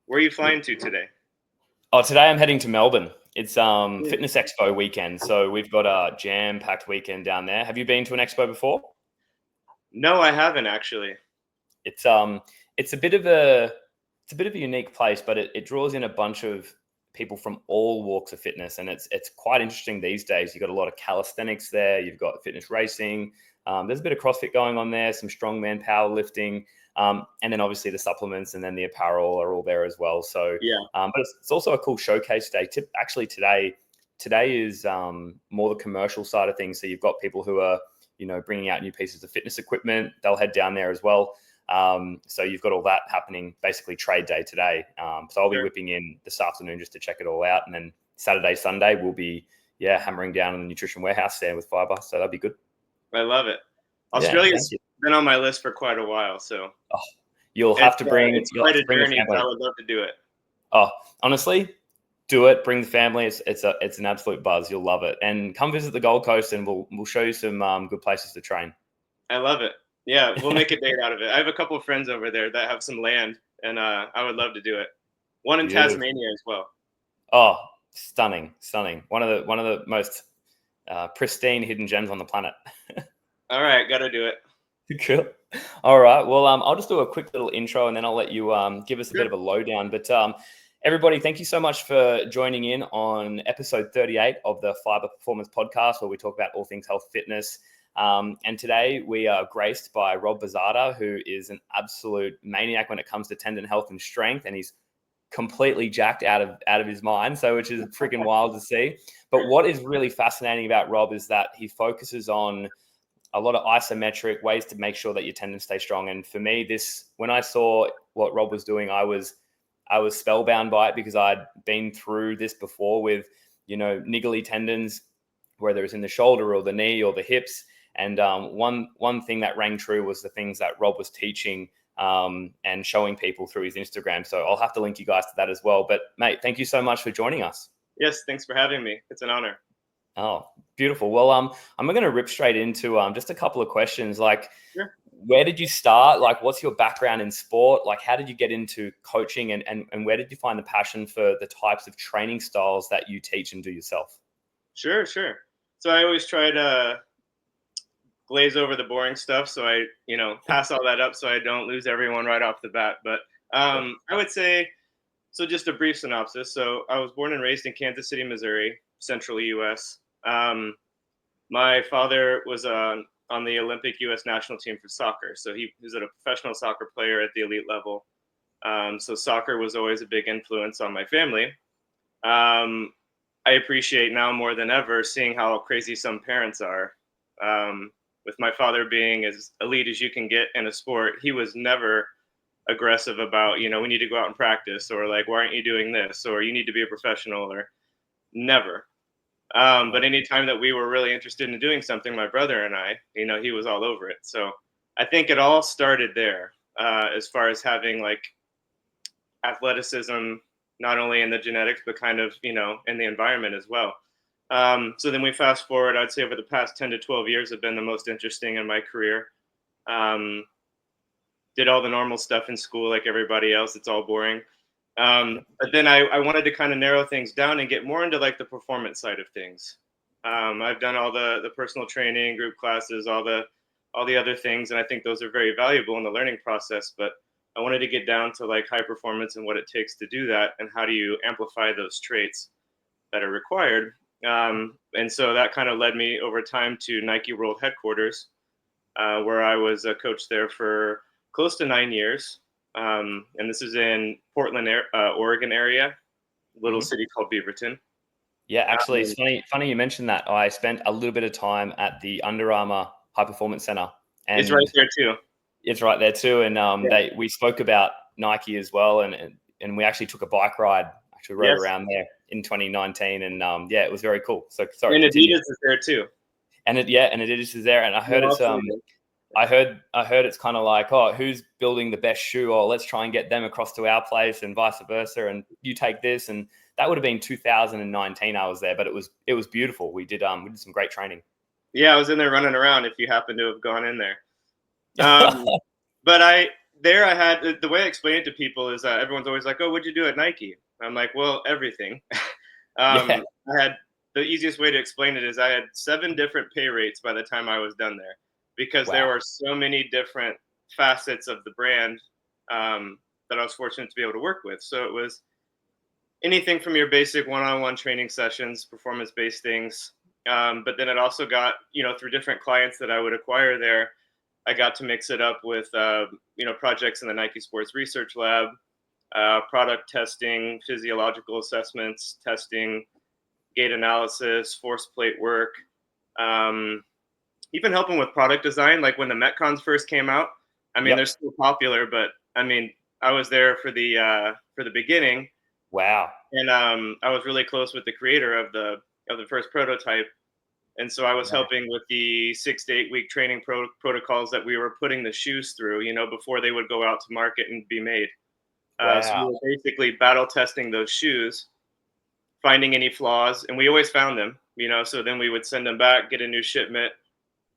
Where are you flying to today? Oh, today I'm heading to Melbourne. It's Fitness Expo weekend, so we've got a jam-packed weekend down there. Have you been to an expo before? No, I haven't actually. It's a bit of a unique place, but it draws in a bunch of people from all walks of fitness, and it's quite interesting these days. You've got a lot of calisthenics there. You've got fitness racing. There's a bit of CrossFit going on there, some strongman powerlifting, and then obviously the supplements and then the apparel are all there as well. So Yeah. but it's also a cool showcase day. Actually, today is more the commercial side of things. So you've got people who are bringing out new pieces of fitness equipment. They'll head down there as well. So you've got all that happening, basically trade day today. So I'll be whipping in this afternoon just to check it all out. And then Saturday, Sunday, we'll be, hammering down in the nutrition warehouse there with Phyba. So that'll be good. I love it. Australia's been on my list for quite a while. So you'll have to bring, it's quite a journey. I would love to do it. Oh, honestly, do it. Bring the family. It's an absolute buzz. You'll love it. And come visit the Gold Coast and we'll show you some good places to train. I love it. Yeah, we'll make a date out of it. I have a couple of friends over there that have some land, and I would love to do it. One in Tasmania as well. Oh, stunning. One of the most pristine hidden gems on the planet. All right, got to do it. Cool. All right. Well, I'll just do a quick little intro, and then I'll let you give us a bit of a lowdown. But everybody, thank you so much for joining in on episode 38 of the Phyba Performance Podcast, where we talk about all things health, fitness. And today we are graced by Rob Bozada, who is an absolute maniac when it comes to tendon health and strength, and he's completely jacked out of his mind, so which is freaking wild to see. But what is really fascinating about Rob is that he focuses on a lot of isometric ways to make sure that your tendons stay strong. And for me, when I saw what Rob was doing, I was spellbound by it, because I'd been through this before with niggly tendons, whether it's in the shoulder or the knee or the hips. And one thing that rang true was the things that Rob was teaching and showing people through his Instagram. So I'll have to link you guys to that as well. But mate, thank you so much for joining us. Yes, thanks for having me. It's an honor. Oh, beautiful. Well, I'm going to rip straight into just a couple of questions. Like, where did you start? Like, what's your background in sport? Like, how did you get into coaching, and where did you find the passion for the types of training styles that you teach and do yourself? Sure. So I always try to glaze over the boring stuff, so I pass all that up so I don't lose everyone right off the bat. But I would say, so just a brief synopsis. So I was born and raised in Kansas City, Missouri, central U.S. My father was on the Olympic U.S. national team for soccer, so he was a professional soccer player at the elite level. So soccer was always a big influence on my family. I appreciate now more than ever seeing how crazy some parents are. With my father being as elite as you can get in a sport, he was never aggressive about, we need to go out and practice, or like, why aren't you doing this? Or you need to be a professional, or never. But anytime that we were really interested in doing something, my brother and I, he was all over it. So I think it all started there, as far as having like athleticism, not only in the genetics, but kind of, in the environment as well. So then we fast forward, I'd say over the past 10 to 12 years have been the most interesting in my career. Did all the normal stuff in school like everybody else. It's all boring. But then I wanted to kind of narrow things down and get more into like the performance side of things. I've done all the personal training, group classes, all the other things. And I think those are very valuable in the learning process. But I wanted to get down to like high performance and what it takes to do that, and how do you amplify those traits that are required. And so that kind of led me over time to Nike World Headquarters, where I was a coach there for close to 9 years. And this is in Portland, Oregon area, little city called Beaverton. Yeah, actually, it's funny you mentioned that. I spent a little bit of time at the Under Armour High Performance Center. And it's right there too. It's right there too. And we spoke about Nike as well. And we actually took a bike ride, rode around there in 2019. And it was very cool. So sorry. And Adidas is there too. And Adidas is there. And I heard I heard it's kind of like, oh, who's building the best shoe? Or let's try and get them across to our place, and vice versa. And you take this, and that would have been 2019. I was there, but it was beautiful. We did some great training. Yeah, I was in there running around. If you happen to have gone in there, but there I had, the way I explain it to people is everyone's always like, oh, what'd you do at Nike? I'm like, well, everything. Yeah. I had, the easiest way to explain it is I had 7 different pay rates by the time I was done there, because there Wow. were so many different facets of the brand that I was fortunate to be able to work with. So it was anything from your basic one-on-one training sessions, performance-based things. But then it also got, through different clients that I would acquire there, I got to mix it up with, projects in the Nike Sports Research Lab, product testing, physiological assessments, testing, gait analysis, force plate work, um, even helping with product design. Like when the Metcons first came out, I mean, they're Yep. still popular, but I mean, I was there for the beginning, Wow. and I was really close with the creator of the first prototype, and so I was Wow. helping with the 6 to 8 week training protocols that we were putting the shoes through, before they would go out to market and be made. So we Wow. were basically battle testing those shoes, finding any flaws, and we always found them. So then we would send them back, get a new shipment,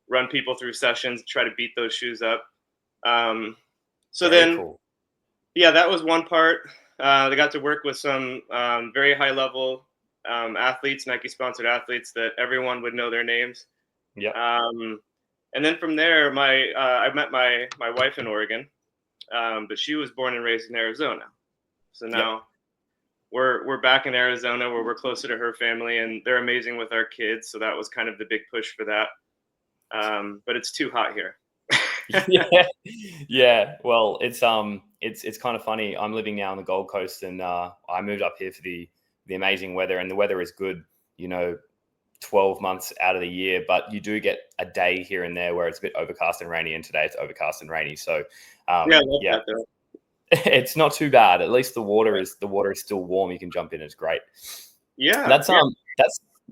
run people through sessions, try to beat those shoes up. Um, so Very then, cool. yeah, that was one part. They got to work with some very high level athletes, Nike sponsored athletes that everyone would know their names. Yep. Um, and then from there, I met my wife in Oregon, but she was born and raised in Arizona. So Yep. now we're back in Arizona where we're closer to her family, and they're amazing with our kids. So that was kind of the big push for that. But it's too hot here. Yeah. Yeah. Well, it's kind of funny. I'm living now on the Gold Coast, and I moved up here for the amazing weather, and the weather is good, 12 months out of the year, but you do get a day here and there where it's a bit overcast and rainy, and today it's overcast and rainy. So Yeah, I love yeah, that though. it's not too bad. At least the water is still warm. You can jump in. It's great. Yeah, That's yeah.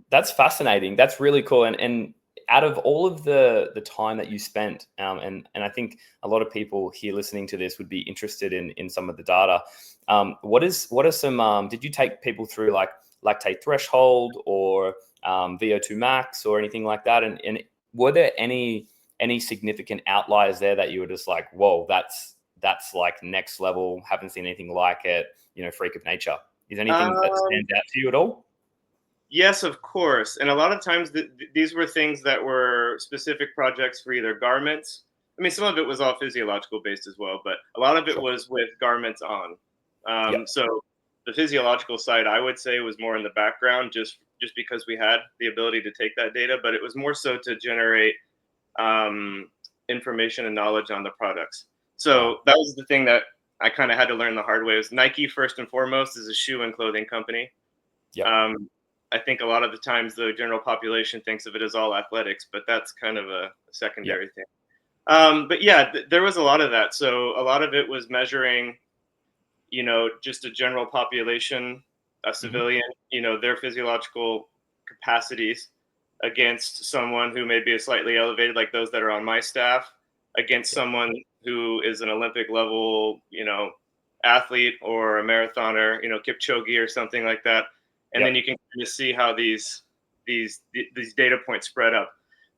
that's fascinating. That's really cool. And out of all of the time that you spent, and I think a lot of people here listening to this would be interested in some of the data. What are some? Did you take people through like lactate threshold or VO2 max or anything like that? And were there any significant outliers there that you were just like, whoa, that's like next level? Haven't seen anything like it. Freak of nature. Is there anything that Um, stands out to you at all? yes, of course. And a lot of times these were things that were specific projects for either garments. I mean, some of it was all physiological based as well, but a lot of it Sure. was with garments on. Yep. So the physiological side, I would say, was more in the background, just because we had the ability to take that data, but it was more so to generate um, information and knowledge on the products. Wow. So that was the thing that I kind of had to learn the hard way. Was Nike first and foremost is a shoe and clothing company. Yep. Um, I think a lot of the times the general population thinks of it as all athletics, but that's kind of a Yep. secondary thing. But yeah, there was a lot of that. So a lot of it was measuring, just a general population, a Hmm. civilian, their physiological capacities against someone who may be slightly elevated, like those that are on my staff, against Yep. someone who is an Olympic level, athlete or a marathoner, Kipchoge or something like that. And Yep. then you can kind of see how these data points spread up.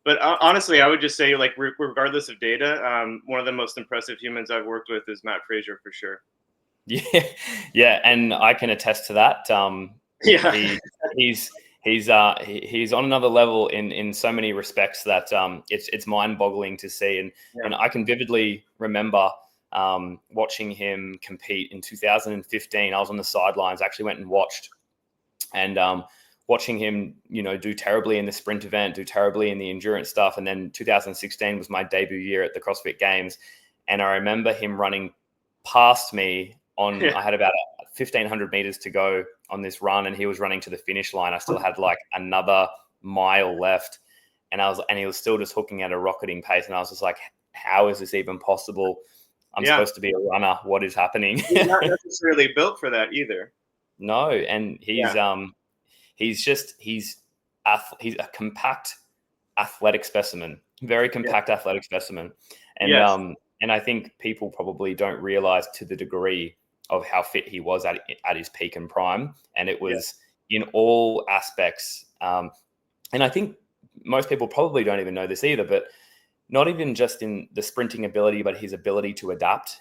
But honestly, I would just say, like, regardless of data, one of the most impressive humans I've worked with is Matt Frazier for sure. Yeah. Yeah. And I can attest to that. Yeah. He he's he's on another level in so many respects that it's mind boggling to see. And Yeah. I can vividly remember watching him compete in 2015. I was on the sidelines. I actually went and watched, and watching him, do terribly in the sprint event, do terribly in the endurance stuff. And then 2016 was my debut year at the CrossFit Games. And I remember him running past me Yeah. I had about 1,500 meters to go on this run, and he was running to the finish line. I still had like another mile left, and he was still just hooking at a rocketing pace. And I was just like, how is this even possible? I'm Yeah. supposed to be a runner. What is happening? He's not necessarily built for that either. No. And Yeah. he's a compact athletic specimen, very Yeah. compact athletic specimen. And Yes. and I think people probably don't realize to the degree of how fit he was at his peak and prime. And it Yeah. was in all aspects. And I think most people probably don't even know this either, but not even just in the sprinting ability, but his ability to adapt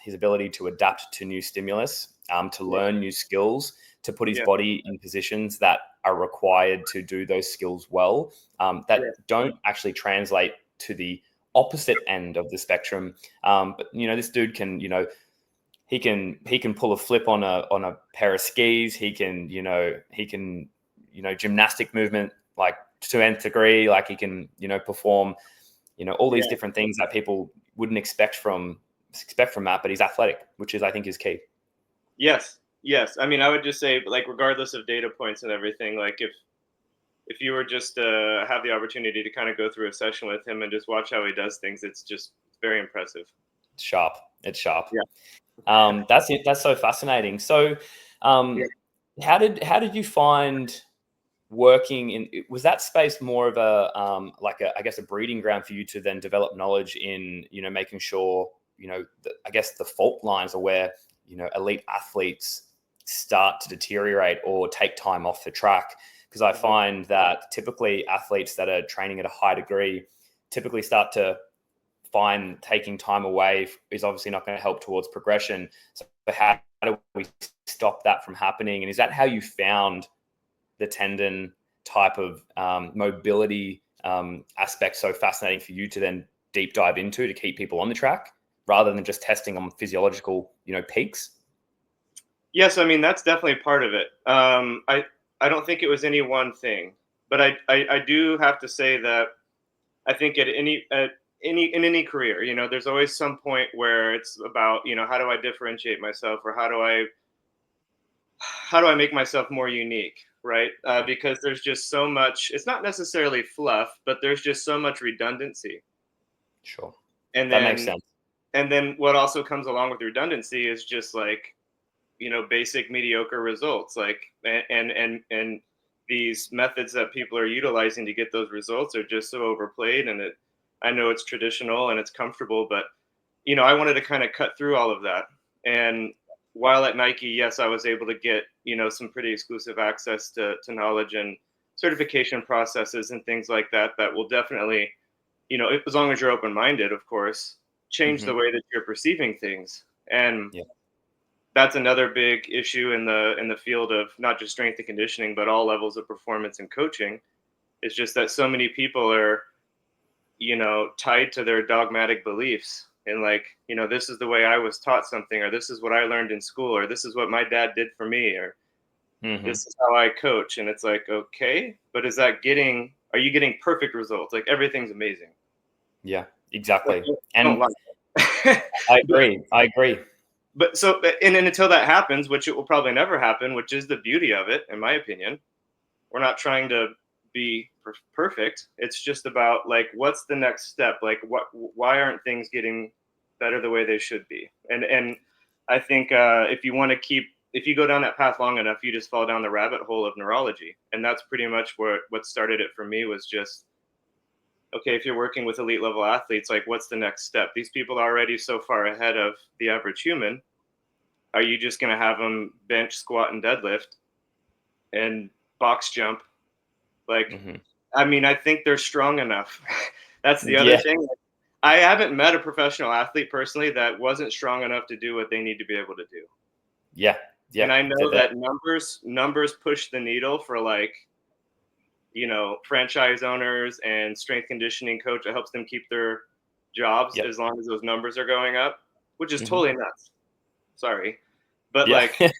to new stimulus, to learn new skills, to put his body in positions that are required to do those skills well, that don't actually translate to the opposite end of the spectrum. But this dude can, he can pull a flip on a pair of skis. He can gymnastic movement like to nth degree. Like he can perform all these different things that people wouldn't expect from Matt, but he's athletic, which I think is key. Yes. I mean, I would just say, like, regardless of data points and everything, like if you were just have the opportunity to kind of go through a session with him and just watch how he does things, it's very impressive. It's sharp. Yeah. That's it. That's so fascinating. So, how did you find working in? Was that space more of a I guess a breeding ground for you to then develop knowledge in making sure I guess the fault lines are where elite athletes start to deteriorate or take time off the track? Because I find that typically athletes that are training at a high degree typically start to find taking time away is obviously not going to help towards progression. So how do we stop that from happening? And is that how you found the tendon type of mobility aspect so fascinating for you to then deep dive into to keep people on the track rather than just testing on physiological peaks? Yes, I mean, that's definitely part of it. I don't think it was any one thing, but I do have to say that I think in any career, there's always some point where it's about, how do I differentiate myself, or how do I make myself more unique, right? Because there's just so much. It's not necessarily fluff, but there's just so much redundancy. Sure, And that makes sense. And then what also comes along with redundancy is just like, basic mediocre results, like, and these methods that people are utilizing to get those results are just so overplayed. And I know it's traditional and it's comfortable, but I wanted to kind of cut through all of that. And while at Nike, yes, I was able to get some pretty exclusive access to knowledge and certification processes and things like that will definitely, as long as you're open-minded, of course, change the way that you're perceiving things. And that's another big issue in the field of not just strength and conditioning, but all levels of performance and coaching. It's just that so many people are, tied to their dogmatic beliefs, and like, this is the way I was taught something, or this is what I learned in school, or this is what my dad did for me, or this is how I coach. And it's like, okay, but are you getting perfect results? Like, everything's amazing. Yeah, exactly. And I agree. But so, and then until that happens, which it will probably never happen, which is the beauty of it, in my opinion, we're not trying to be perfect. It's just about, like, what's the next step? Like, why aren't things getting better the way they should be? And I think if you go down that path long enough, you just fall down the rabbit hole of neurology. And that's pretty much what started it for me, was just, okay, if you're working with elite level athletes, like, what's the next step? These people are already so far ahead of the average human. Are you just going to have them bench, squat, and deadlift and box jump? Like, I mean, I think they're strong enough. That's the other thing. I haven't met a professional athlete personally that wasn't strong enough to do what they need to be able to do. Yeah. And I know that numbers push the needle for, like, franchise owners and strength conditioning coach. It helps them keep their jobs as long as those numbers are going up, which is totally nuts. Sorry. But like, that's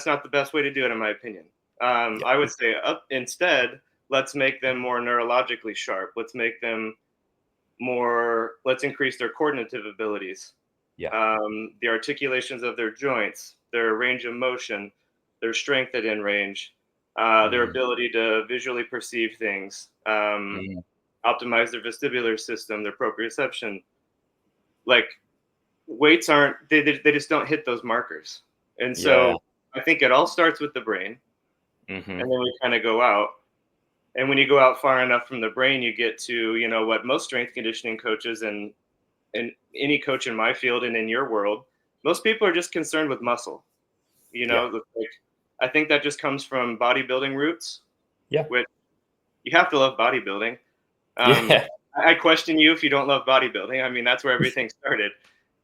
not the best way to do it, in my opinion. I would say instead, let's make them more neurologically sharp. Let's increase their coordinative abilities. The articulations of their joints, their range of motion, their strength at in range, their ability to visually perceive things, optimize their vestibular system, their proprioception. Like, weights they just don't hit those markers. And so I think it all starts with the brain, and then we kind of go out. And when you go out far enough from the brain, you get to, what most strength conditioning coaches and any coach in my field and in your world, most people are just concerned with muscle. Like, I think that just comes from bodybuilding roots. Which, you have to love bodybuilding, Yeah. I question you if you don't love bodybuilding. I mean, that's where everything started,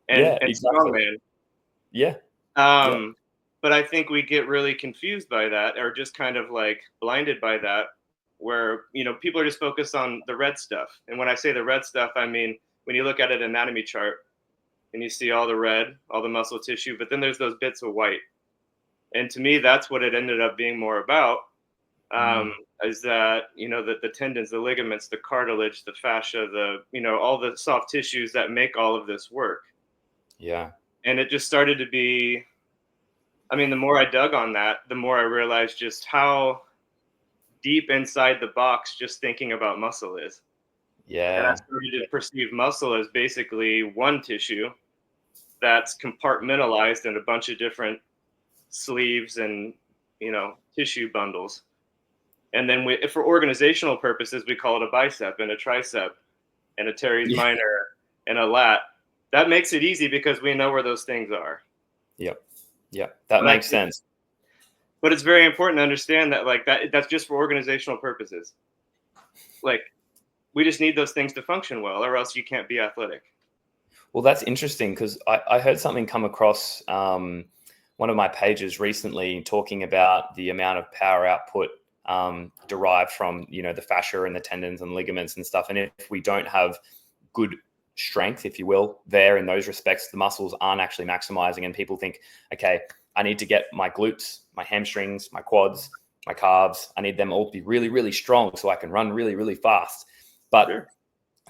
Yeah, and exactly. strongman. Yeah. Yeah. But I think we get really confused by that, or just kind of like blinded by that, where people are just focused on the red stuff. And when I say the red stuff, I mean when you look at an anatomy chart and you see all the red, all the muscle tissue, but then there's those bits of white. And to me, that's what it ended up being more about. Um, Mm. is that the tendons, the ligaments, the cartilage, the fascia, all the soft tissues that make all of this work. Yeah. And it just started to be. I mean, the more I dug on that, the more I realized just how deep inside the box just thinking about muscle is. And I Yeah. started to perceive muscle as basically one tissue that's compartmentalized in a bunch of different sleeves and tissue bundles. And then for organizational purposes, we call it a bicep and a tricep and a teres Yeah. minor and a lat. That makes it easy because we know where those things are. Yep. Yep. That But I makes think, sense. but it's very important to understand that that's just for organizational purposes. Like we just need those things to function well, or else you can't be athletic. Well, that's interesting because I heard something come across one of my pages recently talking about the amount of power output derived from the fascia and the tendons and ligaments and stuff. And if we don't have good strength, if you will, there in those respects, the muscles aren't actually maximizing. And people think, okay, I need to get my glutes, my hamstrings, my quads, my calves. I need them all to be really, really strong so I can run really, really fast. But Sure.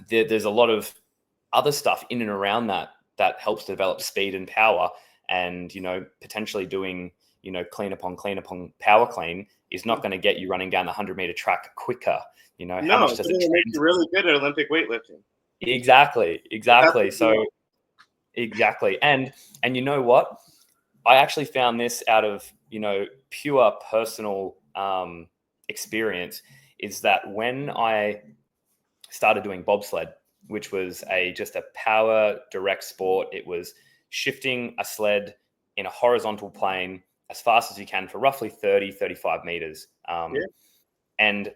there's a lot of other stuff in and around that helps develop speed and power. And potentially doing clean upon power clean is not going to get you running down the 100-meter track quicker. How No, much but does it it'll make you change? really good at Olympic weightlifting. But that's Exactly. what you So want. exactly. And you know what, I actually found this out of pure personal experience, is that when I started doing bobsled, which was just a power direct sport. It was shifting a sled in a horizontal plane as fast as you can for roughly 35 meters. Yeah. And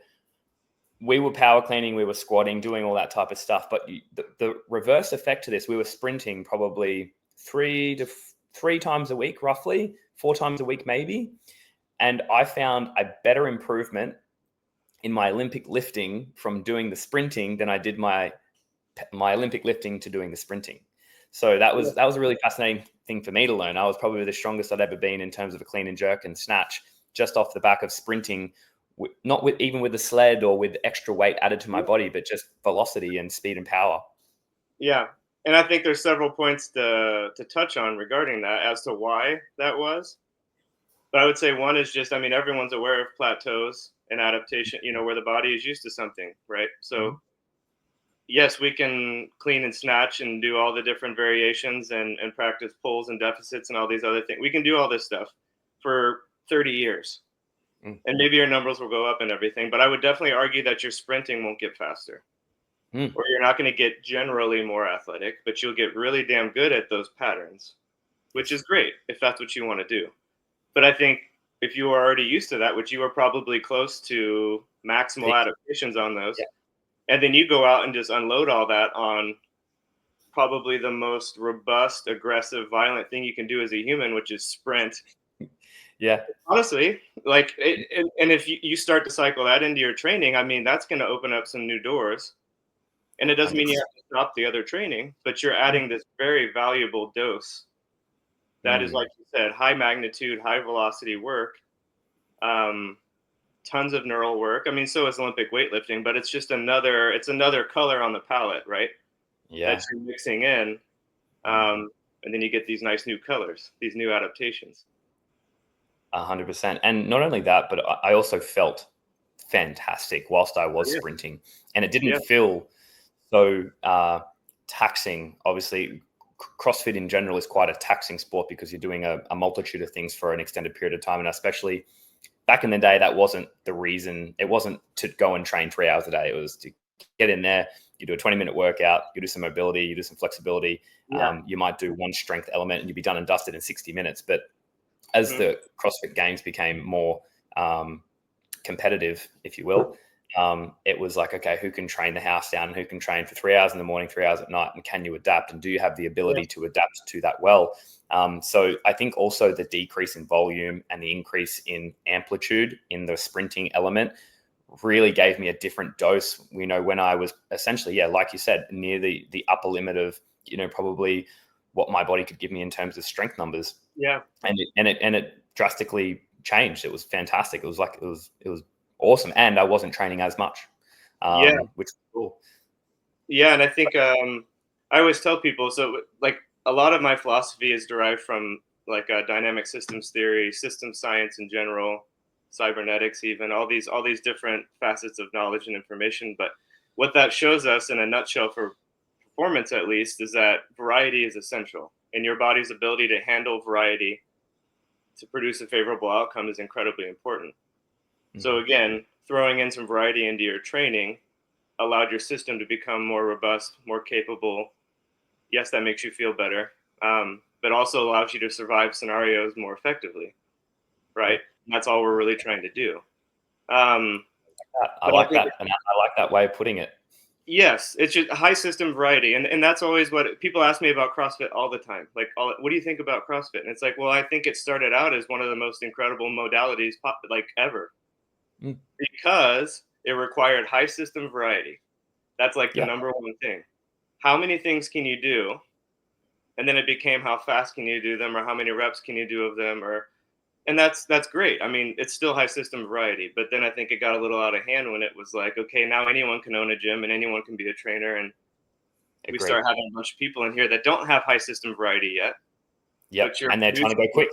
we were power cleaning, we were squatting, doing all that type of stuff. But the reverse effect to this, we were sprinting probably three times a week, roughly 4 times a week, maybe. And I found a better improvement in my Olympic lifting from doing the sprinting than I did my Olympic lifting to doing the sprinting. So that was a really fascinating thing for me to learn. I was probably the strongest I'd ever been in terms of a clean and jerk and snatch, just off the back of sprinting, not even with the sled or with extra weight added to my body, but just velocity and speed and power. Yeah. And I think there's several points to touch on regarding that as to why that was. But I would say one is just, I mean, everyone's aware of plateaus and adaptation, where the body is used to something, right? So yes, we can clean and snatch and do all the different variations and practice pulls and deficits and all these other things. We can do all this stuff for 30 years. Mm. And maybe your numbers will go up and everything, but I would definitely argue that your sprinting won't get faster. Mm. Or you're not going to get generally more athletic, but you'll get really damn good at those patterns, which is great if that's what you want to do. But I think if you are already used to that, which you are probably close to maximal Peak. adaptations on those, Yeah. and then you go out and just unload all that on probably the most robust, aggressive, violent thing you can do as a human, which is sprint. Yeah. Honestly, and if you start to cycle that into your training, I mean, that's going to open up some new doors. And it doesn't mean you 100%. have to stop the other training, but you're adding this very valuable dose that is, Mm. like you said, high magnitude, high velocity work, um, tons of neural work. I mean, so is Olympic weightlifting, but it's another color on the palette, right? That Yeah. you're mixing in, Mm. and then you get these nice new colors, these new adaptations. 100%. And not only that, but I also felt fantastic whilst I was Yeah, sprinting, and it didn't yeah, feel so taxing. Obviously, CrossFit in general is quite a taxing sport because you're doing a multitude of things for an extended period of time. And especially back in the day, that wasn't the reason. It wasn't to go and train 3 hours a day. It was to get in there, you do a 20-minute workout, you do some mobility, you do some flexibility. yeah. You might do one strength element and you'd be done and dusted in 60 minutes. But as Mhm. the CrossFit games became more competitive, if you will, it was like, okay, who can train the house down and who can train for 3 hours in the morning, 3 hours at night, and can you adapt, and do you have the ability to adapt to that well? So I think also the decrease in volume and the increase in amplitude in the sprinting element really gave me a different dose. When I was essentially, like you said, near the upper limit of, probably what my body could give me in terms of strength numbers. Yeah. And it drastically changed. It was fantastic. It was awesome. And I wasn't training as much, which was cool. Yeah. And I think, I always tell people, so like a lot of my philosophy is derived from like dynamic systems theory, system science in general, cybernetics, even all these different facets of knowledge and information. But what that shows us in a nutshell, for performance at least, is that variety is essential, and your body's ability to handle variety to produce a favorable outcome is incredibly important. So again, throwing in some variety into your training allowed your system to become more robust, more capable. Yes, that makes you feel better, but also allows you to survive scenarios more effectively, right? And that's all we're really trying to do. I like that, and I like that way of putting it. Yes, it's just high system variety, and that's always what people ask me about CrossFit all the time. Like, what do you think about CrossFit? And it's like, well, I think it started out as one of the most incredible modalities, like ever, because it required high system variety. That's like the number one thing. How many things can you do? And then it became how fast can you do them, or how many reps can you do of them, and that's great. I mean, it's still high system variety, but then I think it got a little out of hand when it was like, okay, now anyone can own a gym and anyone can be a trainer, and we start having a bunch of people in here that don't have high system variety yet. Yep, and they're trying to go quick.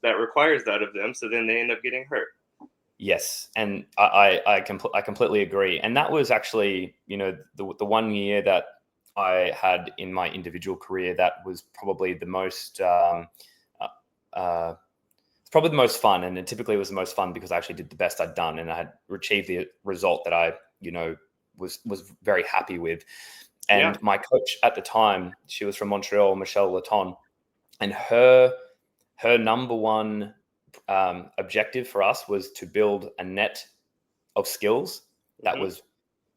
That requires that of them, so then they end up getting hurt. Yes, and I completely agree. And that was actually, the 1 year that I had in my individual career, that was probably the most it's probably the most fun. And it typically was the most fun because I actually did the best I'd done, and I had achieved the result that I was very happy with. And my coach at the time, she was from Montreal, Michelle Laton, and her number one objective for us was to build a net of skills that was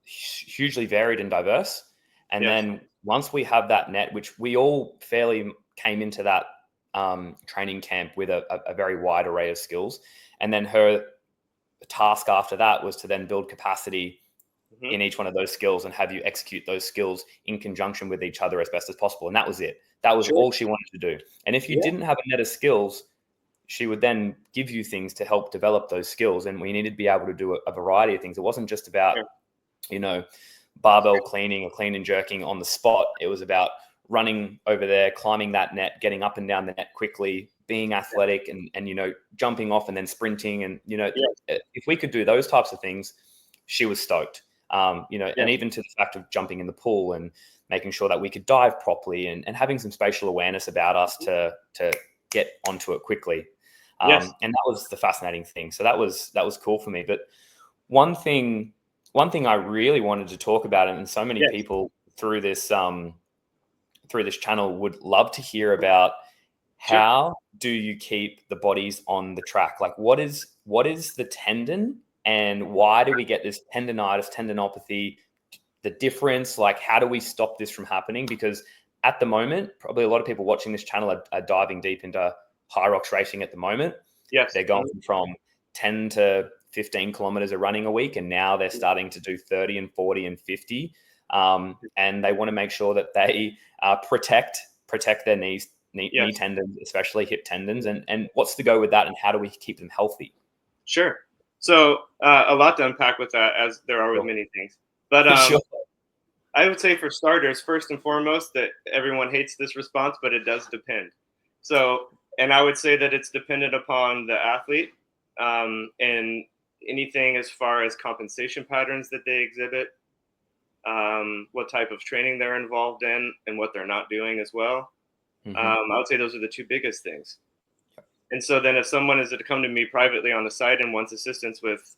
hugely varied and diverse. And then once we have that net, which we all fairly came into that training camp with a very wide array of skills. And then her task after that was to then build capacity in each one of those skills and have you execute those skills in conjunction with each other as best as possible. And that was it. That was all she wanted to do. And if you didn't have a net of skills, she would then give you things to help develop those skills. And we needed to be able to do a variety of things. It wasn't just about, barbell cleaning or clean and jerking on the spot. It was about running over there, climbing that net, getting up and down the net quickly, being athletic and jumping off and then sprinting. And, if we could do those types of things, she was stoked. And even to the fact of jumping in the pool and making sure that we could dive properly and having some spatial awareness about us to get onto it quickly. And that was the fascinating thing. So that was cool for me. But one thing I really wanted to talk about, and so many people through this channel would love to hear about, how do you keep the bodies on the track? Like, what is the tendon, and why do we get this tendonitis, tendinopathy, the difference? Like, how do we stop this from happening? Because at the moment, probably a lot of people watching this channel are diving deep into Hyrox racing at the moment. They're going from 10 to 15 kilometers of running a week, and now they're starting to do 30 and 40 and 50. And they want to make sure that they protect their knee tendons, especially hip tendons. And what's the go with that, and how do we keep them healthy? Sure. So a lot to unpack with that, as there are with many things. But I would say, for starters, first and foremost, that everyone hates this response, but it does depend. So, and I would say that it's dependent upon the athlete, and anything as far as compensation patterns that they exhibit, what type of training they're involved in, and what they're not doing as well. I would say those are the two biggest things. And so then if someone is to come to me privately on the site and wants assistance with,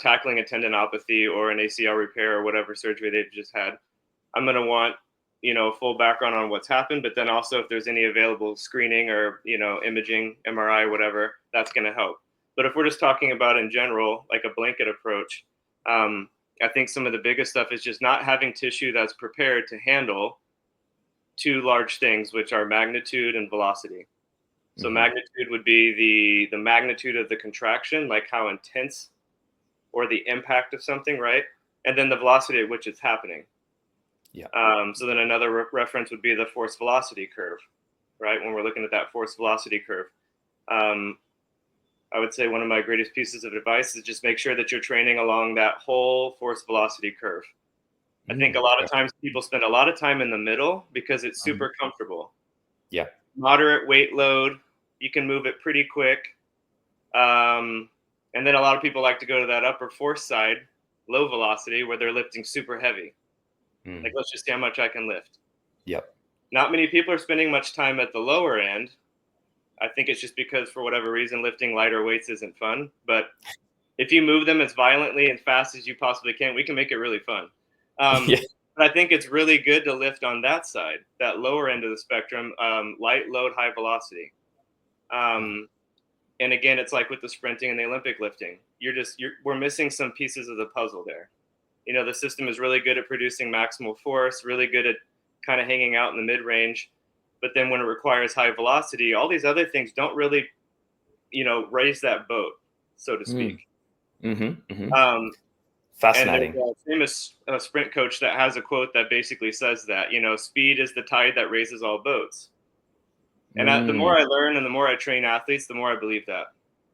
tackling a tendinopathy or an ACL repair or whatever surgery they've just had, I'm going to want, full background on what's happened, but then also if there's any available screening or, imaging, MRI, whatever, that's going to help. But if we're just talking about in general, like a blanket approach, I think some of the biggest stuff is just not having tissue that's prepared to handle two large things, which are magnitude and velocity. So magnitude would be the magnitude of the contraction, like how intense or the impact of something, right? And then the velocity at which it's happening. Yeah. So then another reference would be the force velocity curve, right? When we're looking at that force velocity curve. I would say one of my greatest pieces of advice is just make sure that you're training along that whole force velocity curve. I think a lot of times people spend a lot of time in the middle because it's super comfortable. Yeah. Moderate weight load, you can move it pretty quick. And then a lot of people like to go to that upper force side, low velocity, where they're lifting super heavy. Like, let's just see how much I can lift. Yep. Not many people are spending much time at the lower end. I think it's just because for whatever reason, lifting lighter weights isn't fun. But if you move them as violently and fast as you possibly can, we can make it really fun. Yeah. But I think it's really good to lift on that side, that lower end of the spectrum, light load, high velocity. And again, it's like with the sprinting and the Olympic lifting. We're missing some pieces of the puzzle there. You know, the system is really good at producing maximal force, really good at kind of hanging out in the mid range. But then when it requires high velocity, all these other things don't really, raise that boat, so to speak. And there's Fascinating. a famous sprint coach that has a quote that basically says that, speed is the tide that raises all boats. And the more I learn and the more I train athletes, the more I believe that.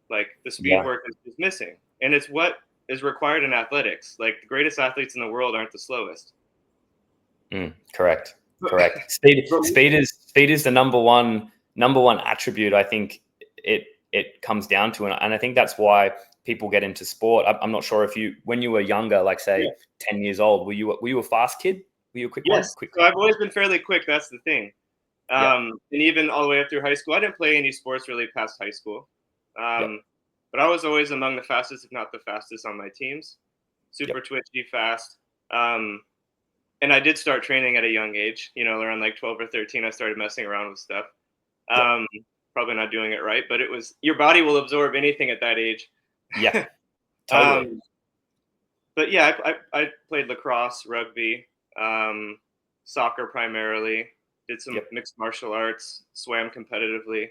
Like, the speed work is missing. And it's what is required in athletics. Like, the greatest athletes in the world aren't the slowest. Correct. Speed is the number one attribute I think it comes down to, and I think that's why people get into sport. I'm not sure if when you were younger, like say 10 years old, were you a fast kid? Were you a quick one? Yes. So I've always been fairly quick. That's the thing. And even all the way up through high school, I didn't play any sports really past high school. But I was always among the fastest, if not the fastest, on my teams. Super twitchy, fast. And I did start training at a young age. Around like 12 or 13, I started messing around with stuff. Probably not doing it right, but your body will absorb anything at that age. Yeah, totally. But yeah, I played lacrosse, rugby, soccer primarily. Did some mixed martial arts, swam competitively.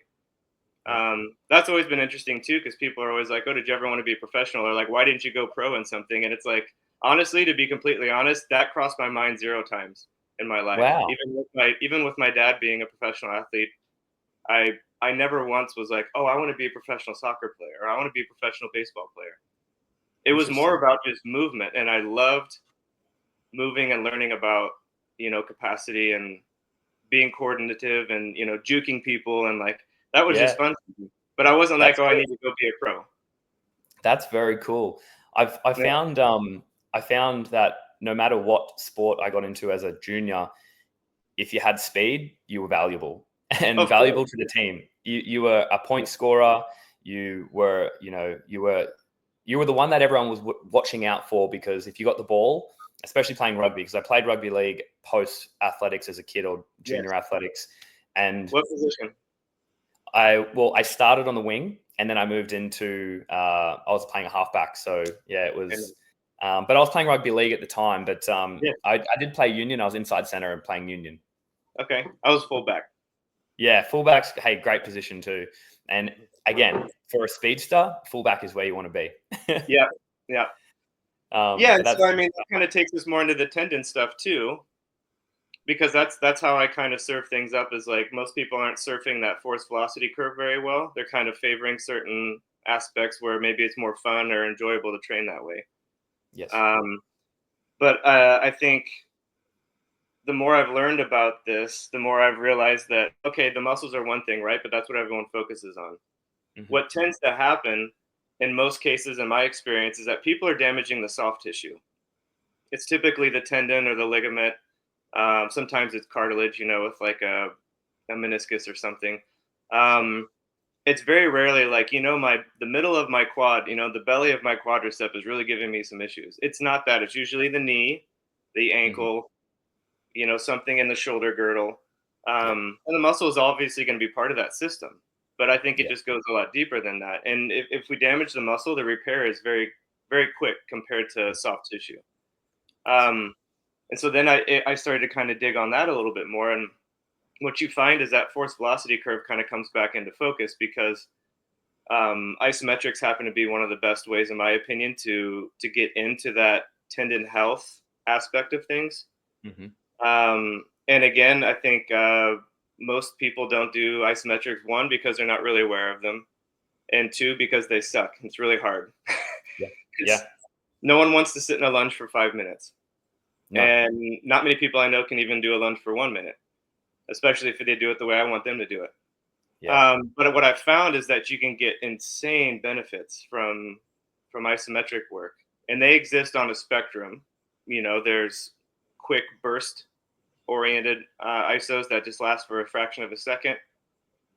That's always been interesting too, because people are always like, "Oh, did you ever want to be a professional?" Or like, "Why didn't you go pro in something?" And it's like, honestly, to be completely honest, that crossed my mind 0 times in my life. Wow. Even with my dad being a professional athlete, I never once was like, "Oh, I want to be a professional soccer player," or "I want to be a professional baseball player." It was more about just movement, and I loved moving and learning about capacity and being coordinative and juking people, and like that was just fun. But I wasn't like, "Oh, I need to go be a pro." That's very cool. I found that no matter what sport I got into as a junior, if you had speed, you were valuable and valuable to the team. You were a point scorer. You were the one that everyone was watching out for, because if you got the ball, especially playing rugby, because I played rugby league post athletics as a kid, or junior athletics. And what position? I started on the wing, and then I moved into I was playing a halfback. So yeah, it was. But I was playing rugby league at the time. But I did play union. I was inside center and playing union. Okay, I was fullback. Yeah, fullbacks. Hey, great position too. And again, for a speedster, fullback is where you want to be. Yeah. So I mean, that kind of takes us more into the tendon stuff too, because that's how I kind of surf things up. Is like, most people aren't surfing that force velocity curve very well. They're kind of favoring certain aspects where maybe it's more fun or enjoyable to train that way. Yes. But I think the more I've learned about this, the more I've realized that, okay, the muscles are one thing, right? But that's what everyone focuses on. What tends to happen in most cases, in my experience, is that people are damaging the soft tissue. It's typically the tendon or the ligament. Sometimes it's cartilage, with like a meniscus or something. It's very rarely like, the middle of my quad, the belly of my quadricep is really giving me some issues. It's not that. It's usually the knee, the ankle, something in the shoulder girdle. And the muscle is obviously going to be part of that system. But I think it just goes a lot deeper than that. And if we damage the muscle, the repair is very, very quick compared to soft tissue. And so then I started to kind of dig on that a little bit more. And what you find is that force velocity curve kind of comes back into focus because isometrics happen to be one of the best ways, in my opinion, to get into that tendon health aspect of things. And again, I think most people don't do isometrics, one, because they're not really aware of them, and two, because they suck. It's really hard. Yeah. No one wants to sit in a lunge for 5 minutes. No. And not many people I know can even do a lunge for 1 minute, especially if they do it the way I want them to do it. Yeah. But what I found is that you can get insane benefits from isometric work, and they exist on a spectrum. There's quick burst oriented isos that just last for a fraction of a second.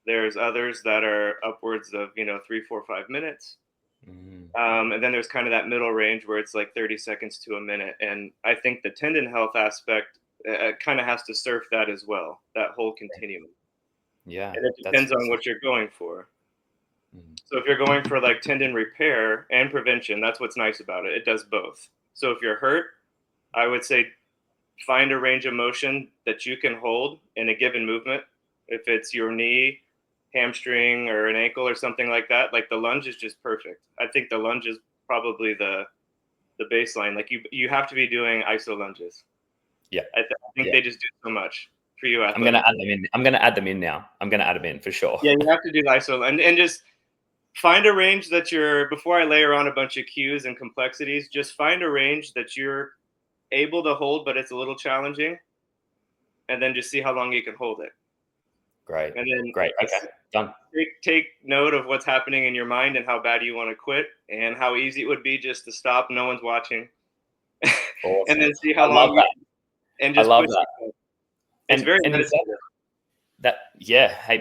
There's others that are upwards of 3, 4, 5 minutes. And then there's kind of that middle range where it's like 30 seconds to a minute. And I think the tendon health aspect kind of has to surf that as well, that whole continuum. Yeah. And it depends on what you're going for. So if you're going for like tendon repair and prevention, that's what's nice about it. It does both. So if you're hurt, I would say find a range of motion that you can hold in a given movement. If it's your knee, hamstring, or an ankle or something like that, like the lunge is just perfect. I think the lunge is probably the baseline. Like you have to be doing iso lunges. Yeah. I think they just do so much for you. I'm gonna add them in. I'm gonna add them in now. I'm gonna add them in for sure. Yeah, you have to do the iso and just find a range that you're. Before I layer on a bunch of cues and complexities, just find a range that you're able to hold, but it's a little challenging, and then just see how long you can hold it. Great. And then Great. Okay. Done. Take note of what's happening in your mind and how bad you want to quit, and how easy it would be just to stop. No one's watching, Awesome. and then see how I long. love that. And just I love push that. yourself. It's very meditative.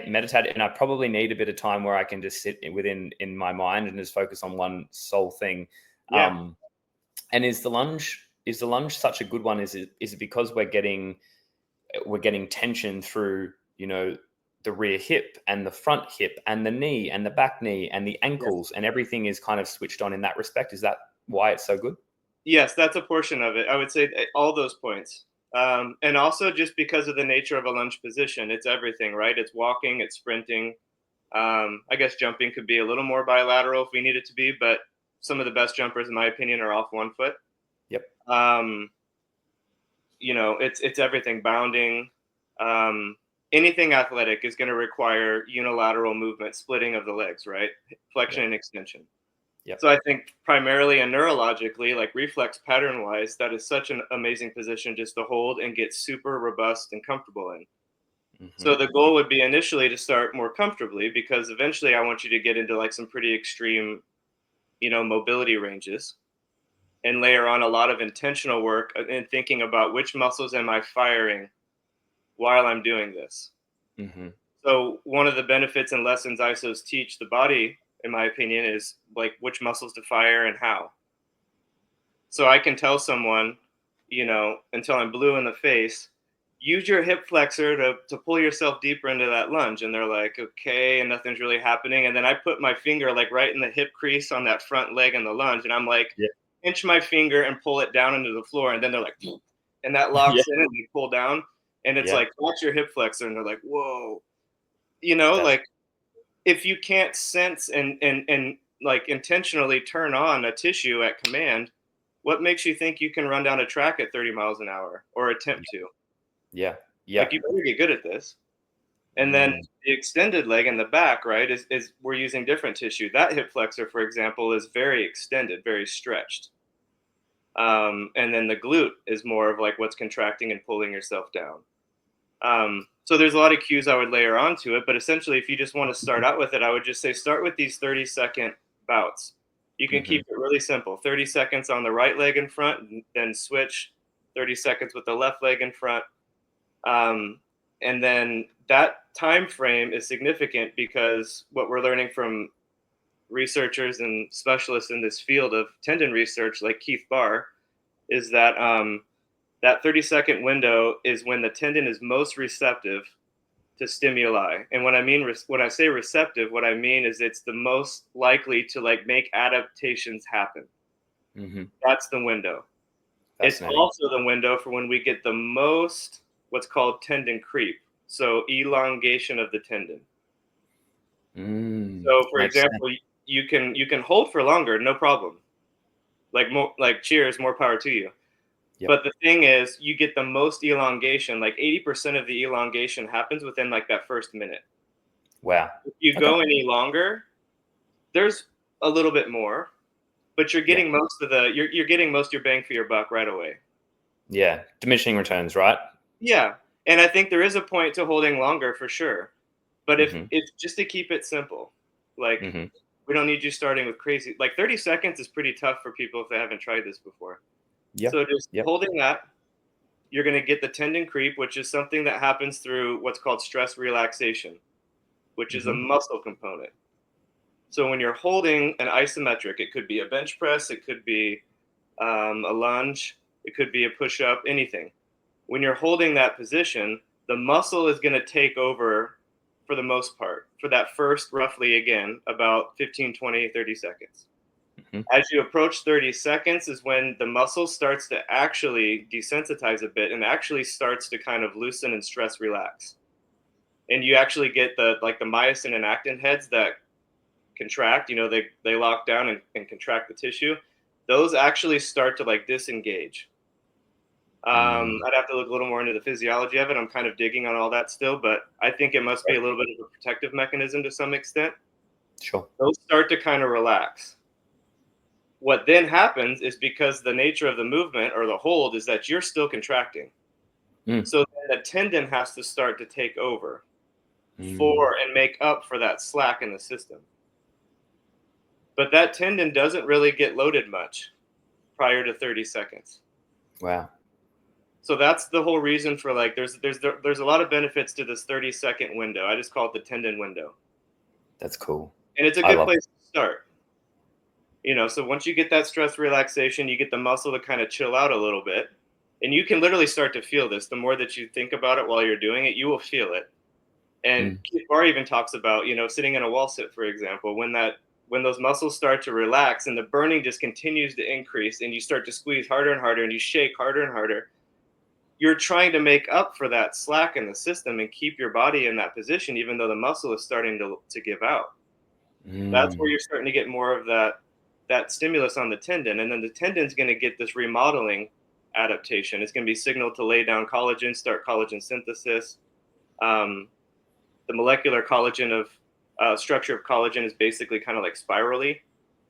Meditate, and I probably need a bit of time where I can just sit in my mind and just focus on one sole thing. Yeah. And is the lunge such a good one? Is it because we're getting tension through the rear hip and the front hip and the knee and the back knee and the ankles, and everything is kind of switched on in that respect? Is that why it's so good? Yes, that's a portion of it. I would say all those points. And also just because of the nature of a lunge position, it's everything, right? It's walking, it's sprinting. I guess jumping could be a little more bilateral if we need it to be, but some of the best jumpers, in my opinion, are off one foot. Yep. It's everything. Bounding. Anything athletic is going to require unilateral movement, splitting of the legs, right? Flexion and extension. Yep. So I think primarily and neurologically, like reflex pattern wise, that is such an amazing position just to hold and get super robust and comfortable in. So the goal would be initially to start more comfortably, because eventually I want you to get into like some pretty extreme, mobility ranges, and layer on a lot of intentional work and thinking about which muscles am I firing while I'm doing this. So one of the benefits and lessons ISOs teach the body, in my opinion, is like which muscles to fire and how. So I can tell someone, until I'm blue in the face, use your hip flexor to pull yourself deeper into that lunge. And they're like, okay, and nothing's really happening. And then I put my finger like right in the hip crease on that front leg in the lunge. And I'm like, pinch my finger and pull it down into the floor. And then they're like, and that locks in and they pull down. And it's like, watch your hip flexor. And they're like, whoa, like if you can't sense and like intentionally turn on a tissue at command, what makes you think you can run down a track at 30 miles an hour or attempt to? Yeah. Like you better get good at this. And then the extended leg in the back, right, is we're using different tissue. That hip flexor, for example, is very extended, very stretched. And then the glute is more of like what's contracting and pulling yourself down. So there's a lot of cues I would layer onto it, but essentially if you just want to start out with it, I would just say start with these 30-second bouts. You can keep it really simple. 30 seconds on the right leg in front, then switch 30 seconds with the left leg in front. And then that time frame is significant because what we're learning from researchers and specialists in this field of tendon research, like Keith Barr, is that that 30-second window is when the tendon is most receptive to stimuli. And when I say receptive, what I mean is it's the most likely to like make adaptations happen. That's the window. It's also the window for when we get the most what's called tendon creep. So elongation of the tendon. So for example, you can hold for longer, no problem. Like cheers, more power to you. Yep. But the thing is, you get the most elongation. Like 80% of the elongation happens within like that first minute. Wow. If you go any longer, there's a little bit more, but you're getting most of the you're getting most of your bang for your buck right away. Yeah, diminishing returns, right? Yeah, and I think there is a point to holding longer for sure. But if just to keep it simple, like we don't need you starting with crazy. Like 30 seconds is pretty tough for people if they haven't tried this before. Yep. So just holding that, you're going to get the tendon creep, which is something that happens through what's called stress relaxation, which is a muscle component. So when you're holding an isometric, it could be a bench press, it could be a lunge, it could be a push-up, anything. When you're holding that position, the muscle is going to take over for the most part for that first, roughly, again, about 15, 20, 30 seconds. As you approach 30 seconds is when the muscle starts to actually desensitize a bit and actually starts to kind of loosen and stress relax. And you actually get the myosin and actin heads that contract, they lock down and contract the tissue. Those actually start to like disengage. I'd have to look a little more into the physiology of it. I'm kind of digging on all that still, but I think it must be a little bit of a protective mechanism to some extent. Sure. Those start to kind of relax. What then happens is because the nature of the movement or the hold is that you're still contracting. So then the tendon has to start to take over and make up for that slack in the system. But that tendon doesn't really get loaded much prior to 30 seconds. Wow. So that's the whole reason for like there's a lot of benefits to this 30-second window. I just call it the tendon window. That's cool. And it's a good place to start. So once you get that stress relaxation, you get the muscle to kind of chill out a little bit. And you can literally start to feel this. The more that you think about it while you're doing it, you will feel it. And Keith Barr even talks about, sitting in a wall sit, for example, when those muscles start to relax and the burning just continues to increase and you start to squeeze harder and harder and you shake harder and harder, you're trying to make up for that slack in the system and keep your body in that position, even though the muscle is starting to give out. That's where you're starting to get more of that stimulus on the tendon. And then the tendon's going to get this remodeling adaptation. It's going to be signaled to lay down collagen, start collagen synthesis. The molecular collagen structure of collagen is basically kind of like spirally.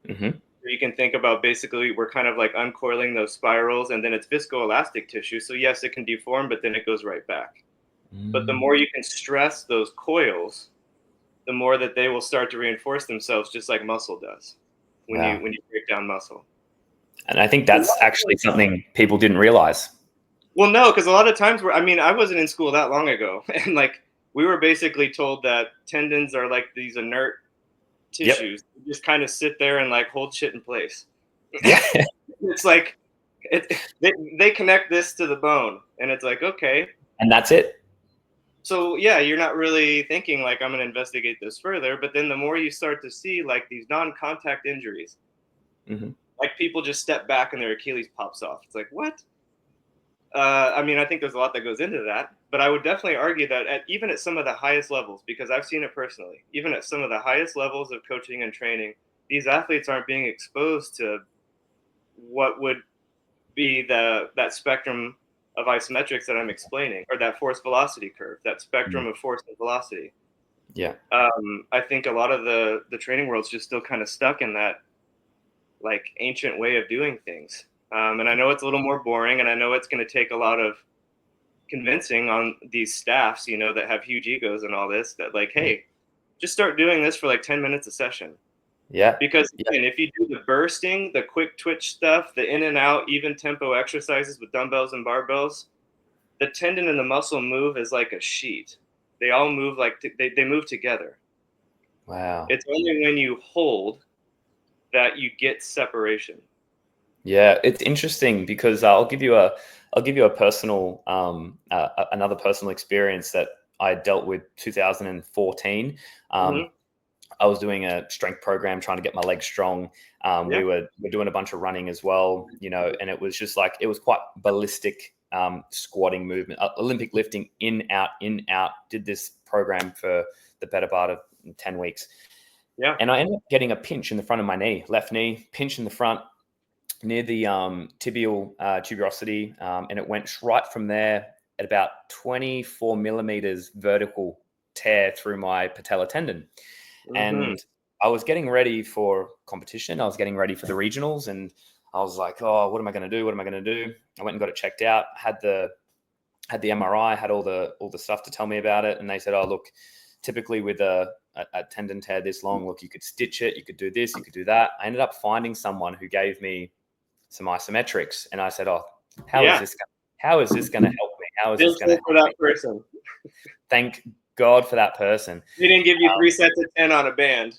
You can think about basically we're kind of like uncoiling those spirals, and then it's viscoelastic tissue. So yes, it can deform, but then it goes right back. But the more you can stress those coils, the more that they will start to reinforce themselves, just like muscle does when you break down muscle. And I think that's actually something people didn't realize. Well, no, because a lot of times I wasn't in school that long ago, and like we were basically told that tendons are like these inert tissues. You just kind of sit there and like hold shit in place. Yeah. It's like they connect this to the bone, and it's like, okay. And that's it. So yeah, you're not really thinking like I'm going to investigate this further, but then the more you start to see like these non-contact injuries, like people just step back and their Achilles pops off. It's like, what? I think there's a lot that goes into that, but I would definitely argue that even at some of the highest levels, because I've seen it personally, even at some of the highest levels of coaching and training, these athletes aren't being exposed to what would be that spectrum of isometrics that I'm explaining, or that force velocity curve, that spectrum of force and velocity. Yeah. I think a lot of the training world's just still kind of stuck in that like ancient way of doing things. And I know it's a little more boring, and I know it's going to take a lot of convincing on these staffs, that have huge egos and all this, that like, hey, just start doing this for like 10 minutes a session. Yeah. Because again, if you do the bursting, the quick twitch stuff, the in and out, even tempo exercises with dumbbells and barbells, the tendon and the muscle move as like a sheet. They all move like they move together. Wow. It's only when you hold that you get separation. Yeah, it's interesting because I'll give you a personal another personal experience that I dealt with 2014. I was doing a strength program, trying to get my legs strong. We were doing a bunch of running as well, and it was just like, it was quite ballistic squatting movement, Olympic lifting, in, out, in, out. Did this program for the better part of 10 weeks. Yeah. And I ended up getting a pinch in the front of my knee, left knee, pinch in the front near the tibial tuberosity. And it went right from there at about 24 millimeters vertical tear through my patella tendon. And I was getting ready for competition. I was getting ready for the regionals, and I was like, oh, what am I going to do? What am I going to do? I went and got it checked out, had the MRI, had all the stuff to tell me about it. And they said, oh, look, typically with a tendon tear this long, look, you could stitch it, you could do this, you could do that. I ended up finding someone who gave me some isometrics, and I said, oh, how is this going to help me? How is this going to help for that me? person? Thank God for that person. He didn't give you 3 sets of 10 on a band.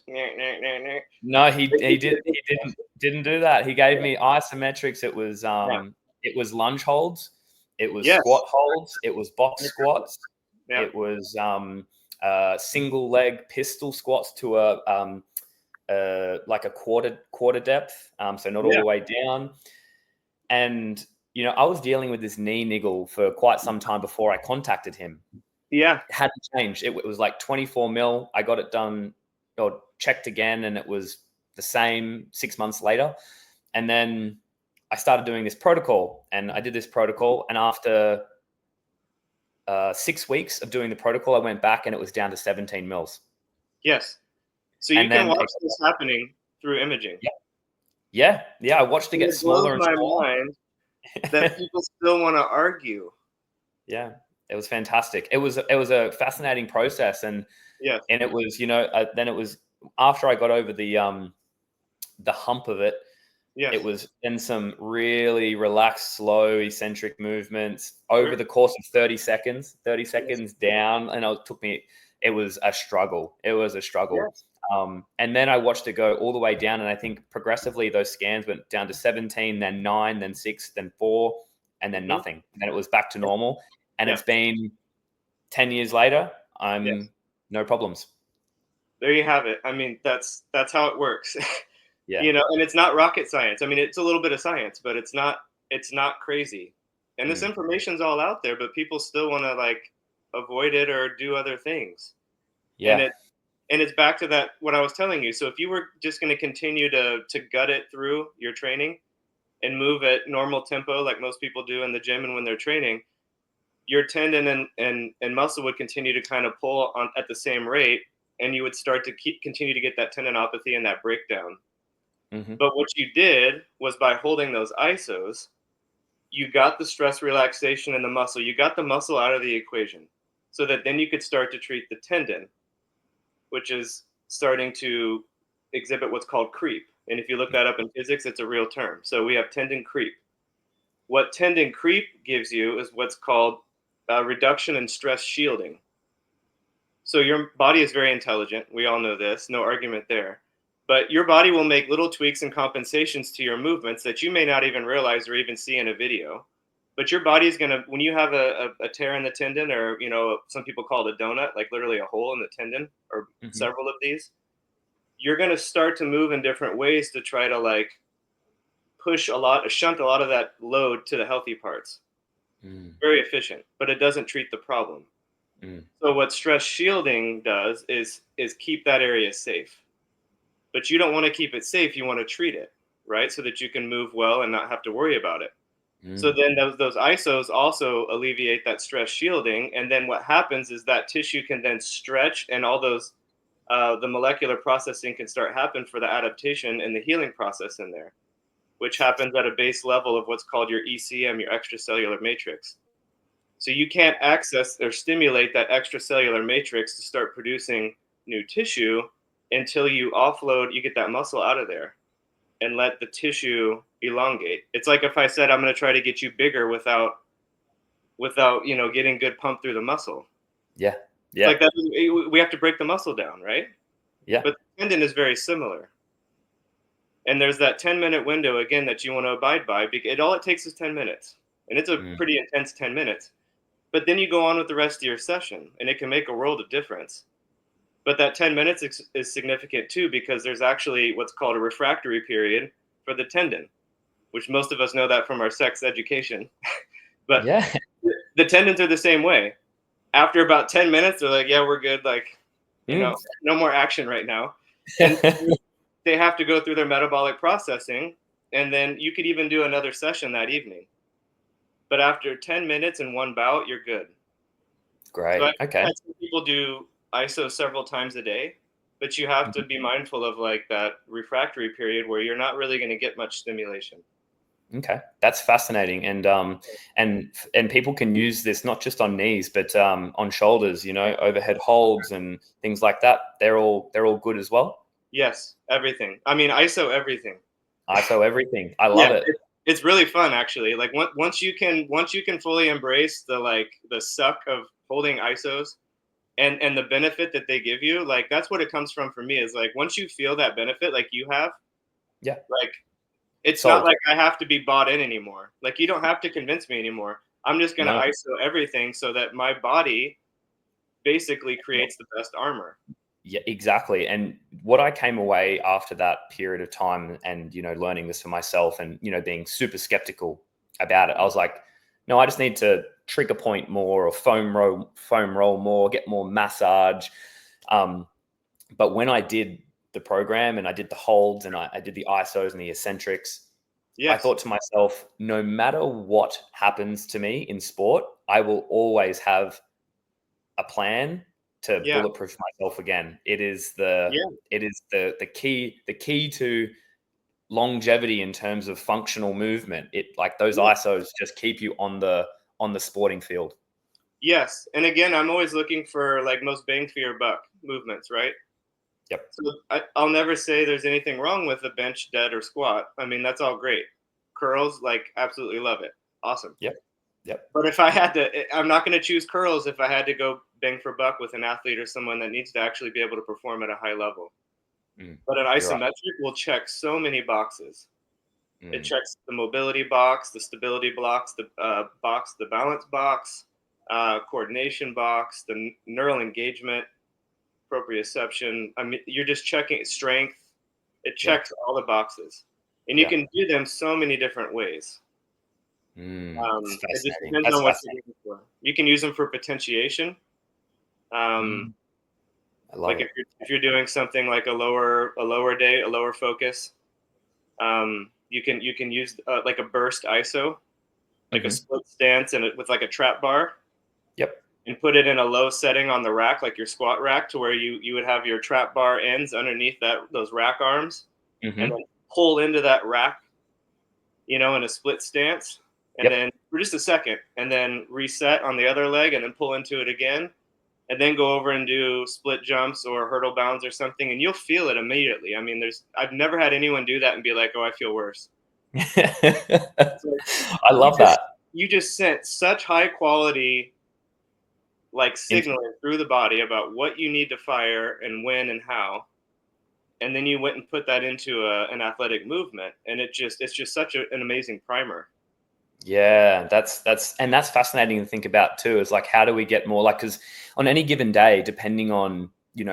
No, he didn't do that. He gave me isometrics. It was lunge holds, it was squat holds, it was box squats, it was single leg pistol squats to like a quarter depth, so not all the way down. And I was dealing with this knee niggle for quite some time before I contacted him. Yeah. It hadn't changed. It was like 24 mil. I got it done or checked again, and it was the same 6 months later. And then I started doing this protocol, and I did this protocol. And after 6 weeks of doing the protocol, I went back and it was down to 17 mils. Yes. So you can watch this happening through imaging. Yeah. I watched it get smaller and smaller. It blows my mind that people still want to argue. Yeah. It was fantastic. It was a fascinating process, and it was, then it was after I got over the hump of it. It was then some really relaxed, slow, eccentric movements over the course of 30 seconds down, and it was a struggle. And then I watched it go all the way down, and I think progressively those scans went down to 17, then 9, then 6, then 4, and then nothing. And then it was back to normal. And it's been 10 years later, I'm no problems. There you have it. I mean, that's how it works. Yeah. And it's not rocket science. I mean, it's a little bit of science, but it's not crazy. And this information's all out there, but people still want to like avoid it or do other things. Yeah. And it's back to that, what I was telling you. So if you were just going to continue to gut it through your training and move at normal tempo, like most people do in the gym and when they're training, your tendon and muscle would continue to kind of pull on at the same rate, and you would start to continue to get that tendinopathy and that breakdown. But what you did was, by holding those isos, you got the stress relaxation in the muscle. You got the muscle out of the equation, so that then you could start to treat the tendon, which is starting to exhibit what's called creep. And if you look that up in physics, it's a real term. So we have tendon creep. What tendon creep gives you is what's called reduction in stress shielding. So your body is very intelligent. We all know this. No argument there. But your body will make little tweaks and compensations to your movements that you may not even realize or even see in a video. But your body is going to, when you have a tear in the tendon, or, some people call it a donut, like literally a hole in the tendon, or several of these, you're going to start to move in different ways to try to like shunt a lot of that load to the healthy parts. Very efficient, but it doesn't treat the problem. So what stress shielding does is keep that area safe. But you don't want to keep it safe. You want to treat it, right? So that you can move well and not have to worry about it. So then those isos also alleviate that stress shielding. And then what happens is that tissue can then stretch, and all those, the molecular processing can start happen for the adaptation and the healing process in there, which happens at a base level of what's called your ECM, your extracellular matrix. So you can't access or stimulate that extracellular matrix to start producing new tissue until you get that muscle out of there and let the tissue elongate. It's like if I said, I'm going to try to get you bigger without getting good pump through the muscle. Yeah. Like that, we have to break the muscle down, right? Yeah. But the tendon is very similar. And there's that 10-minute window, again, that you want to abide by. All it takes is 10 minutes. And it's a pretty intense 10 minutes. But then you go on with the rest of your session, and it can make a world of difference. But that 10 minutes is significant too, because there's actually what's called a refractory period for the tendon, which most of us know that from our sex education. But Yeah. the tendons are the same way. After about 10 minutes, they're like, yeah, we're good. Like, no more action right now. And they have to go through their metabolic processing. And then you could even do another session that evening. But after 10 minutes in one bout, you're good. Great. So Okay. I've seen people do ISO several times a day, but you have to be mindful of like that refractory period where you're not really going to get much stimulation. Okay, that's fascinating, and people can use this not just on knees, but on shoulders. Overhead holds and things like that. They're all good as well. Yes, everything. I mean, ISO everything. ISO everything. I love it. It's really fun actually. Like once you can fully embrace the suck of holding ISOs and the benefit that they give you, like that's what it comes from for me is like once you feel that benefit like you have, Yeah. like it's Sold. not like I have to be bought in anymore. Like you don't have to convince me anymore. I'm just going to ISO everything so that my body basically creates the best armor. Yeah, exactly. And what I came away after that period of time and, learning this for myself and, being super skeptical about it, I was like, no, I just need to trigger point more or foam roll more, get more massage. But when I did the program and I did the holds and I did the ISOs and the eccentrics, I Yes. thought to myself, no matter what happens to me in sport, I will always have a plan to bulletproof myself again. It is the key to longevity in terms of functional movement. It like those ISOs just keep you on the sporting field. Yes, and again, I'm always looking for like most bang for your buck movements, right? Yep. So I'll never say there's anything wrong with a bench, dead, or squat. I mean, that's all great. Curls, like, absolutely love it. Awesome. Yep. But if I had to, I'm not going to choose curls if I had to go bang for buck with an athlete or someone that needs to actually be able to perform at a high level. But an isometric will check so many boxes. It checks the mobility box, the stability blocks, the balance box, coordination box, the neural engagement, proprioception. I mean, you're just checking strength. It checks all the boxes, and you can do them so many different ways. It just depends on what you're looking for. You can use them for potentiation. I love Like it. if you're doing something like a lower focus, you can use like a burst ISO, like a split stance and with like a trap bar. Yep. And put it in a low setting on the rack, like your squat rack, to where you would have your trap bar ends underneath those rack arms, and then pull into that rack, in a split stance, and then for just a second, and then reset on the other leg, and then pull into it again, and then go over and do split jumps or hurdle bounds or something, and you'll feel it immediately. I mean, I've never had anyone do that and be like, "Oh, I feel worse." I love that. You just sent such high quality like signaling through the body about what you need to fire and when and how, and then you went and put that into an athletic movement, and it's just such an amazing primer. Yeah, that's fascinating to think about too. Is like, how do we get more, like, because on any given day, depending on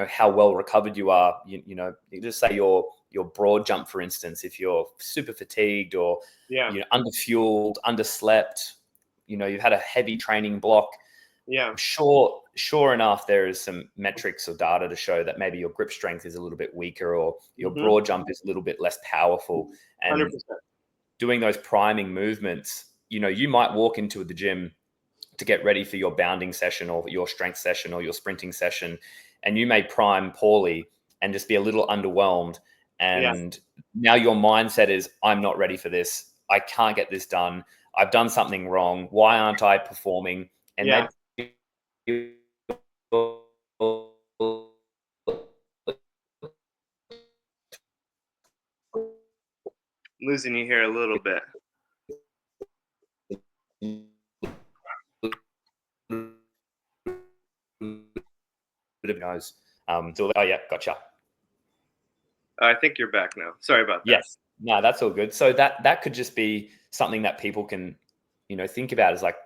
how well recovered you are, you just say your broad jump, for instance, if you're super fatigued or underfueled, underslept, you've had a heavy training block. Yeah. Sure enough, there is some metrics or data to show that maybe your grip strength is a little bit weaker or your broad jump is a little bit less powerful. And 100%. doing those priming movements, you might walk into the gym to get ready for your bounding session or your strength session or your sprinting session, and you may prime poorly and just be a little underwhelmed. And now your mindset is, I'm not ready for this. I can't get this done. I've done something wrong. Why aren't I performing? And maybe Losing you here a little bit. Knows. Oh yeah, gotcha. I think you're back now. Sorry about that. Yes, no, that's all good. So that could just be something that people can, think about, is like,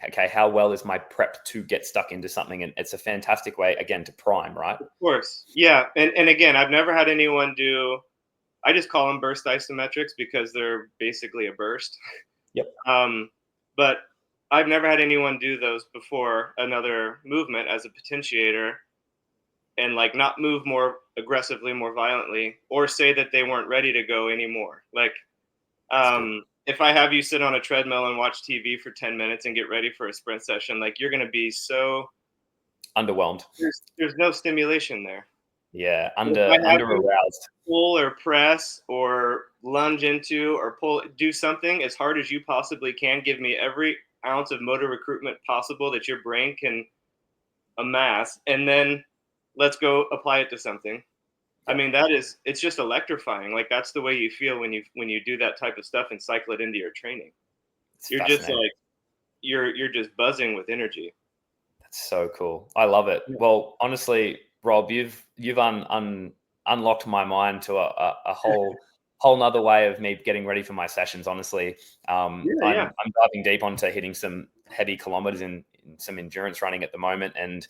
okay, how well is my prep to get stuck into something? And it's a fantastic way, again, to prime, right? Of course. Yeah. And again, I've never had anyone do, I just call them burst isometrics because they're basically a burst. Yep. But I've never had anyone do those before another movement as a potentiator and like not move more aggressively, more violently, or say that they weren't ready to go anymore. Like, if I have you sit on a treadmill and watch TV for 10 minutes and get ready for a sprint session, like you're going to be so Underwhelmed. there's no stimulation there. Yeah, If I have under you aroused. pull or press or lunge into or do something as hard as you possibly can, give me every ounce of motor recruitment possible that your brain can amass, and then let's go apply it to something. I mean, it's just electrifying. Like that's the way you feel when you do that type of stuff and cycle it into your training. It's You're just fascinating. like you're just buzzing with energy. That's so cool. I love it. Yeah. Well, honestly, Rob, you've unlocked my mind to a whole nother way of me getting ready for my sessions. Honestly, I'm diving deep onto hitting some heavy kilometers in some endurance running at the moment, and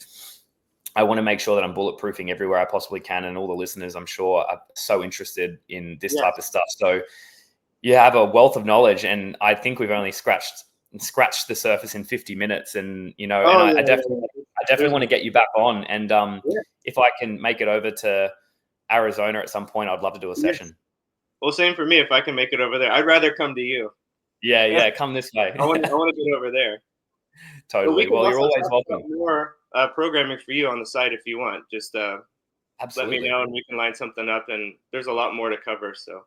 I want to make sure that I'm bulletproofing everywhere I possibly can. And all the listeners, I'm sure, are so interested in this type of stuff. So you have a wealth of knowledge, and I think we've only scratched the surface in 50 minutes. And I definitely want to get you back on. And if I can make it over to Arizona at some point, I'd love to do a session. Well, same for me. If I can make it over there, I'd rather come to you. Yeah, come this way. I want to get over there. Totally. Well, you're always welcome. More programming for you on the side if you want. Just let me know and we can line something up. And there's a lot more to cover. So.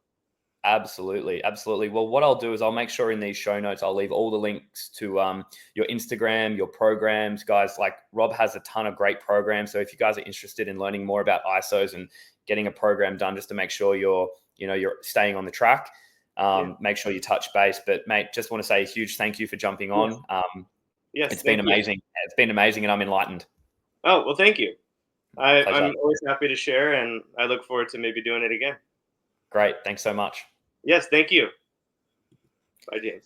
Absolutely. Well, what I'll do is I'll make sure in these show notes, I'll leave all the links to your Instagram, your programs, guys. Like Rob has a ton of great programs. So if you guys are interested in learning more about ISOs and getting a program done, just to make sure you're staying on the track, make sure you touch base. But mate, just want to say a huge thank you for jumping on. It's been amazing. It's been amazing, and I'm enlightened. Oh, well, thank you. I'm always happy to share, and I look forward to maybe doing it again. Great. Thanks so much. Yes, thank you. Bye, James.